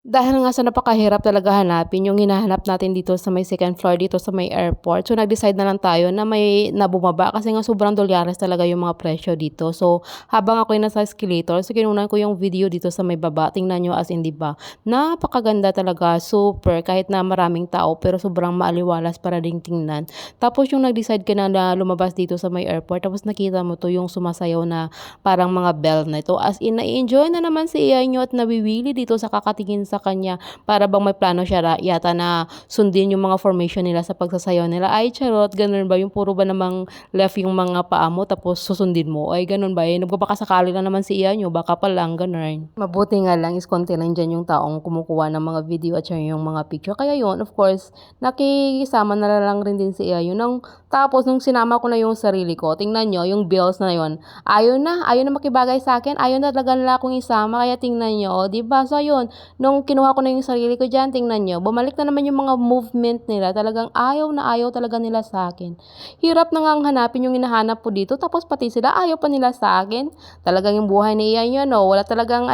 Dahil nga sa napakahirap talaga hanapin yung hinahanap natin dito sa may second floor dito sa may airport. So nag-decide na lang tayo na na bumaba kasi nga sobrang dolyares talaga yung mga presyo dito. So habang ako'y nasa escalator, so kinunan ko yung video dito sa may baba. Tingnan nyo as in 'di ba? Napakaganda talaga, super kahit na maraming tao pero sobrang maaliwalas para ding tingnan. Tapos yung nag-decide ka na lumabas dito sa may airport tapos nakita mo to yung sumasayaw na parang mga bell na ito. As in na-enjoy na naman si AI nyo at nawiwili dito sa kakatingin sa kanya para bang may plano siya yata na sundin yung mga formation nila sa pagsasayaw nila. Ay, charot, ganun ba? Yung puro ba namang left yung mga paa mo tapos susundin mo? Ay, ganun ba? Nagpapakasakali lang naman si AI nyo, baka pa lang, ganun. Mabuti nga lang is konti lang dyan yung taong kumukuha ng mga video at yung mga picture. Kaya yun, of course, nakikisama na lang rin din si AI yun. Tapos, nung sinama ko na yung sarili ko, tingnan nyo, yung bills na yun, ayaw na makibagay sa akin, ayaw na talaga nila akong isama, kaya tingnan nyo, diba? So, yun, nung kinuha ko na yung sarili ko dyan, tingnan nyo, bumalik na naman yung mga movement nila, talagang ayaw na ayaw talaga nila sa akin. Hirap na nga hanapin yung hinahanap ko dito, tapos pati sila ayaw pa nila sa akin. Talagang yung buhay ni iyan yun, no? Wala talagang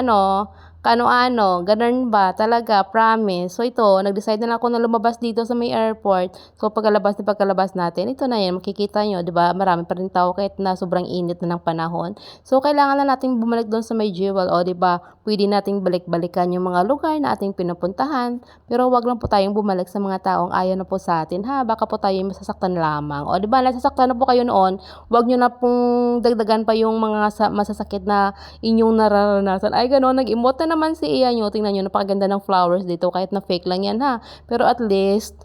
kano-ano, ganun ba, talaga, promise. So ito, nag-decide na lang ako na lumabas dito sa may airport. So pagkalabas natin, ito na yan, makikita nyo, di ba, marami pa rin tao kahit na sobrang init na ng panahon. So kailangan na nating bumalik doon sa may Jewel, o di ba, pwede nating balik-balikan yung mga lugar na ating pinupuntahan. Pero wag lang po tayong bumalik sa mga taong ayaw na po sa atin, ha, baka po tayo masasaktan lamang. O di ba, nasasaktan na po kayo noon, wag nyo na pong dagdagan pa yung mga masasakit na inyong nararanasan. Ay, gano'n, nag-emote na naman si Iya nyo. Tingnan nyo, napakaganda ng flowers dito. Kahit na fake lang yan, ha. Pero at least,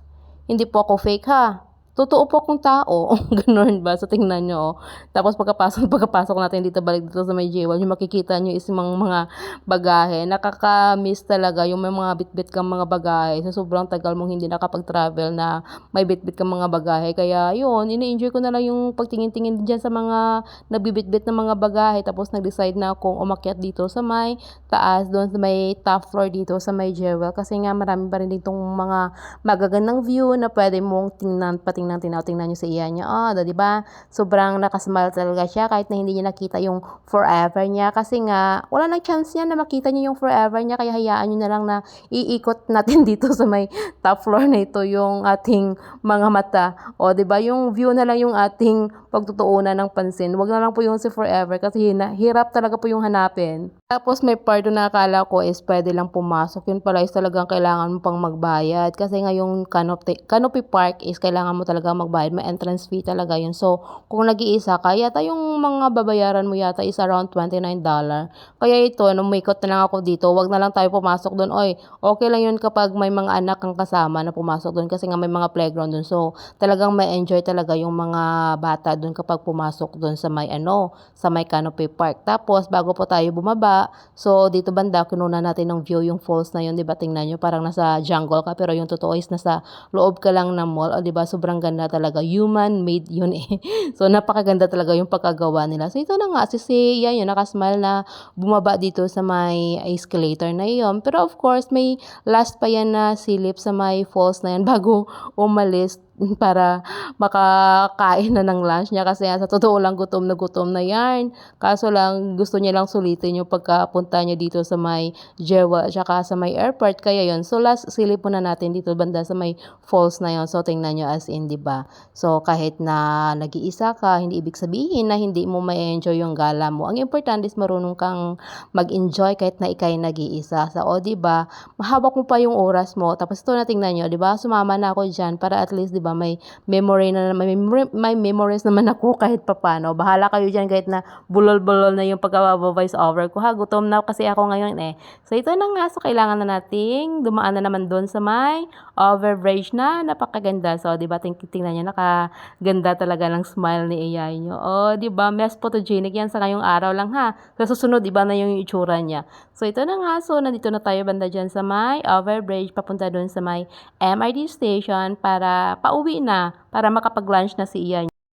hindi po ako fake, ha. Totoo po akong tao. Ganun ba? So, tingnan nyo. Tapos, pagkapasok natin dito, balik dito sa may J1, yung makikita nyo is mga bagahe. Nakaka-miss talaga yung may mga bitbit kang mga bagahe. So, sobrang tagal mong hindi nakapag-travel na may bitbit kang mga bagahe. Kaya, yun, ini-enjoy ko na lang yung pagtingin-tingin dyan sa mga nagbibitbit ng mga bagahe. Tapos, nag-decide na akong umakyat dito sa may taas, doon sa may top floor dito sa may Jewel. Kasi nga, marami pa rin ditong mga magagandang view na pwede mong tingnan nyo sa iya niya. Di ba? Sobrang nakasmile talaga siya kahit na hindi niya nakita yung forever niya. Kasi nga, wala nang chance niya na makita niya yung forever niya. Kaya hayaan nyo na lang na iikot natin dito sa may top floor na ito yung ating mga mata. Di ba? Yung view na lang yung ating pagtutuunan ng pansin. Wag na lang po yung si forever kasi hirap talaga po yung hanapin. Tapos may part na akala ko is pwede lang pumasok. Yun pala is talagang kailangan mo pang magbayad. Kasi nga yung Canopy Park is kailangan mo talaga magbayad. May entrance fee talaga yun. So, kung nag-iisa ka, yata yung mga babayaran mo yata is around $29. Kaya ito, nung umikot na lang ako dito, wag na lang tayo pumasok doon. Oy, okay lang yun kapag may mga anak kang kasama na pumasok doon kasi nga may mga playground doon. So, talagang may enjoy talaga yung mga bata doon kapag pumasok doon sa may sa may Canopy Park. Tapos, bago po tayo bumaba, so dito banda, kinuna natin ng view yung falls na yun, di ba? Tingnan nyo, parang nasa jungle ka, pero yung totoo is nasa loob ka lang ng mall, di ba? Sobrang ganda talaga. Human made yun eh. So, napakaganda talaga yung pagkagawa nila. So, ito na nga, yan yun, nakasmile na bumaba dito sa may escalator na yun. Pero of course, may last pa yan na silip sa may falls na yan bago umalis para makakain na ng lunch niya kasi sa totoo lang gutom na yan. Kaso lang gusto niya lang sulitin yung pagkapunta niya dito sa may Jewel at saka sa may airport. Kaya yon. So last silip muna natin dito banda sa may falls na yon. So tingnan nyo as in, diba? So kahit na nag-iisa ka, hindi ibig sabihin na hindi mo ma-enjoy yung gala mo. Ang importante is marunong kang mag-enjoy kahit na ikay nag-iisa. So diba? Mahawak mo pa yung oras mo. Tapos ito na tingnan nyo, diba? Sumama na ako dyan para at least, diba, may memories naman ako kahit papano. Bahala kayo dyan kahit na bulol-bulol na yung pagka-voice over ko, ha. Gutom na kasi ako ngayon eh. So ito na nga, so kailangan na nating dumaan na naman doon sa may overbridge na napakaganda. So diba, tingnan nyo, nakaganda talaga ng smile ni AI nyo. Diba, mas photogenic yan sa ngayong araw lang, ha. Sa susunod, iba na yung itsura niya. So ito na nga, so nandito na tayo banda dyan sa may overbridge, papunta doon sa may MRT station para pauwi na, para makapag-lunch na si Ian.